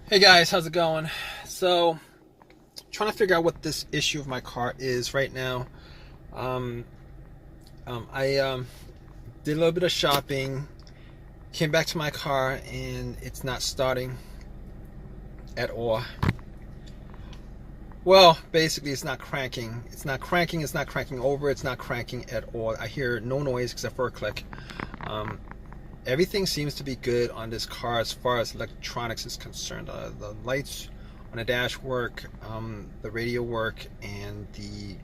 Hey guys, how's it going? So, trying to figure out what this issue of my car is right now. Um, I did a little bit of shopping, came back to my car, and it's not starting at all. Well, basically, it's not cranking. It's not cranking. It's not cranking over. It's not cranking at all. I hear no noise except for a click. Um, Everything seems to be good on this car as far as electronics is concerned. The lights on the dash work, the radio work, and the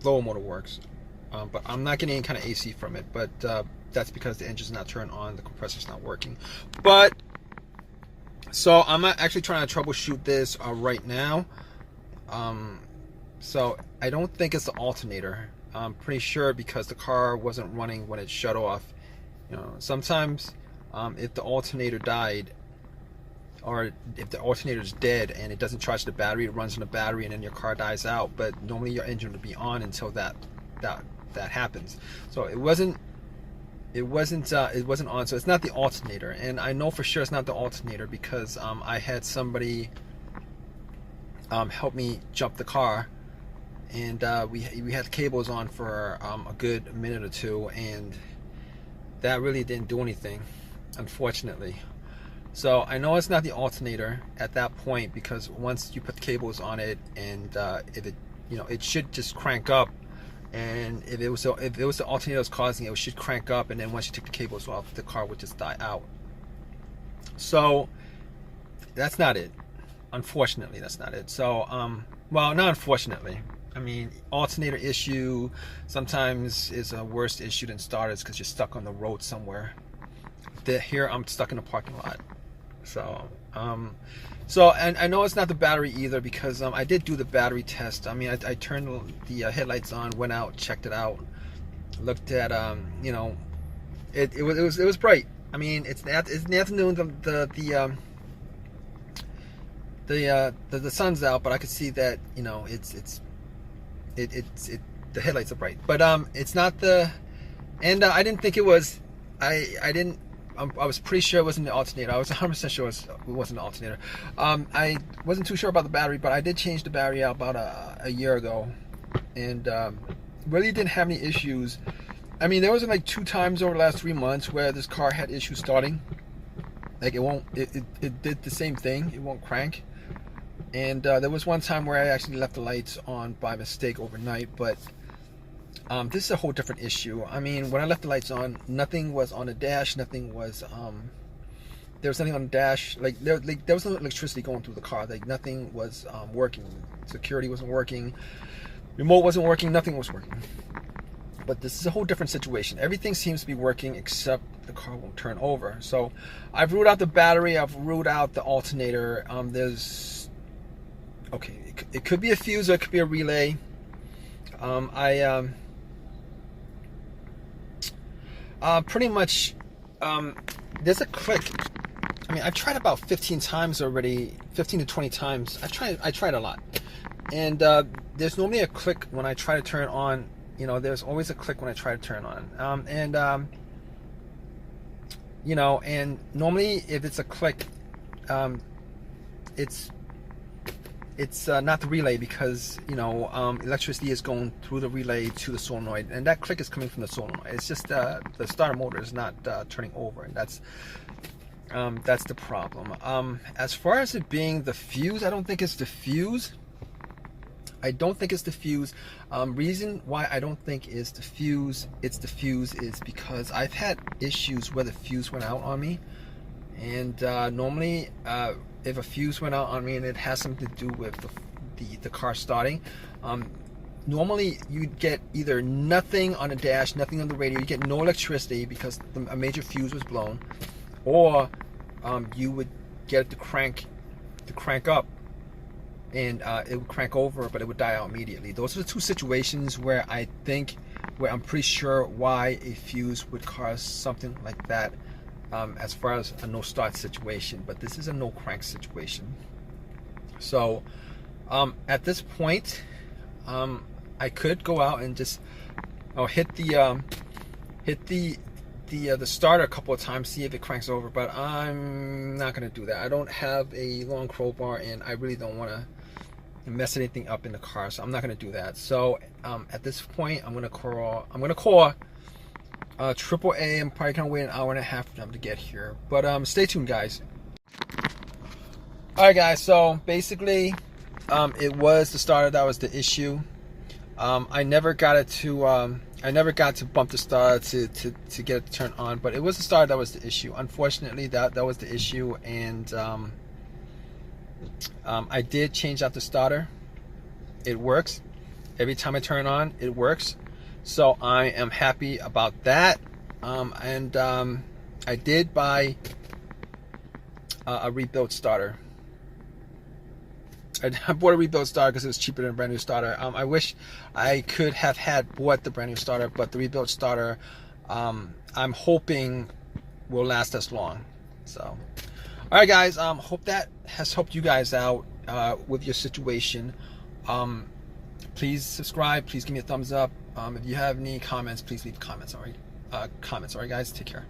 blower motor works. But I'm not getting any kind of AC from it. But that's because the engine's not turned on, the compressor's not working. But so I'm actually trying to troubleshoot this right now. So I don't think it's the alternator. I'm pretty sure because the car wasn't running when it shut off. Sometimes if the alternator died, or if the alternator is dead and it doesn't charge the battery, it runs on the battery and then your car dies out. But normally your engine would be on until that happens. So it wasn't on. So it's not the alternator, and I know for sure it's not the alternator because I had somebody help me jump the car, and we had cables on for a good minute or two, and that really didn't do anything, unfortunately. So I know it's not the alternator at that point, because once you put the cables on it, and if it, it should just crank up, and if it was the alternator that's causing it, it should crank up, and then once you take the cables off, the car would just die out. So that's not it. Unfortunately, that's not it. So well, not unfortunately. I mean, alternator issue sometimes is a worse issue than starters because you're stuck on the road somewhere. Here I'm stuck in a parking lot. So and I know it's not the battery either, because I did do the battery test. I mean, I turned the headlights on, went out, checked it out, looked at it was bright. I mean, it's in the afternoon. The sun's out, but I could see that the headlights are bright, but it's not the, and I didn't think it was. I was pretty sure it wasn't the alternator. I was 100% sure it wasn't the alternator. I wasn't too sure about the battery, but I did change the battery out about a year ago, and really didn't have any issues. I mean, there was like 2 times over the last 3 months where this car had issues starting. Like it did the same thing. It won't crank. And there was one time where I actually left the lights on by mistake overnight, but this is a whole different issue. I mean, when I left the lights on, nothing was on the dash, nothing was, there was nothing on the dash, there was no electricity going through the car, like nothing was working. Security wasn't working, remote wasn't working, nothing was working. But this is a whole different situation. Everything seems to be working except the car won't turn over. So I've ruled out the battery, I've ruled out the alternator. Okay, it could be a fuse or it could be a relay. Pretty much, there's a click. I mean, I've tried about 15 times already, 15 to 20 times. I tried a lot. And there's normally a click when I try to turn on. There's always a click when I try to turn on. And normally if it's a click, it's not the relay, because electricity is going through the relay to the solenoid, and that click is coming from the solenoid. It's just the starter motor is not turning over, and that's the problem. As far as it being the fuse, I don't think it's the fuse. Reason why I don't think it's the fuse is because I've had issues where the fuse went out on me, and normally if a fuse went out on me and it has something to do with the car starting, normally you'd get either nothing on the dash, nothing on the radio, you get no electricity because a major fuse was blown, or you would get it to crank up, and it would crank over, but it would die out immediately. Those are the 2 situations where I'm pretty sure why a fuse would cause something like that, as far as a no start situation. But this is a no crank situation. So at this point, I could go out and just hit the the starter a couple of times, see if it cranks over, but I'm not gonna do that. I don't have a long crowbar, and I really don't want to mess anything up in the car, so I'm not gonna do that. So at this point, I'm gonna call AAA. I'm probably gonna wait an hour and a half for them to get here, but stay tuned, guys. All right, guys. So basically, it was the starter that was the issue. I never got to bump the starter to get it to turn on, but it was the starter that was the issue. Unfortunately, that was the issue, and I did change out the starter. It works. Every time I turn it on, it works. So I am happy about that. I did buy a rebuilt starter. I bought a rebuilt starter because it was cheaper than a brand new starter. I wish I could have bought the brand new starter, but the rebuilt starter, I'm hoping will last as long. So, all right, guys. Hope that has helped you guys out with your situation. Please subscribe. Please give me a thumbs up. If you have any comments, please leave comments. All right, guys. Take care.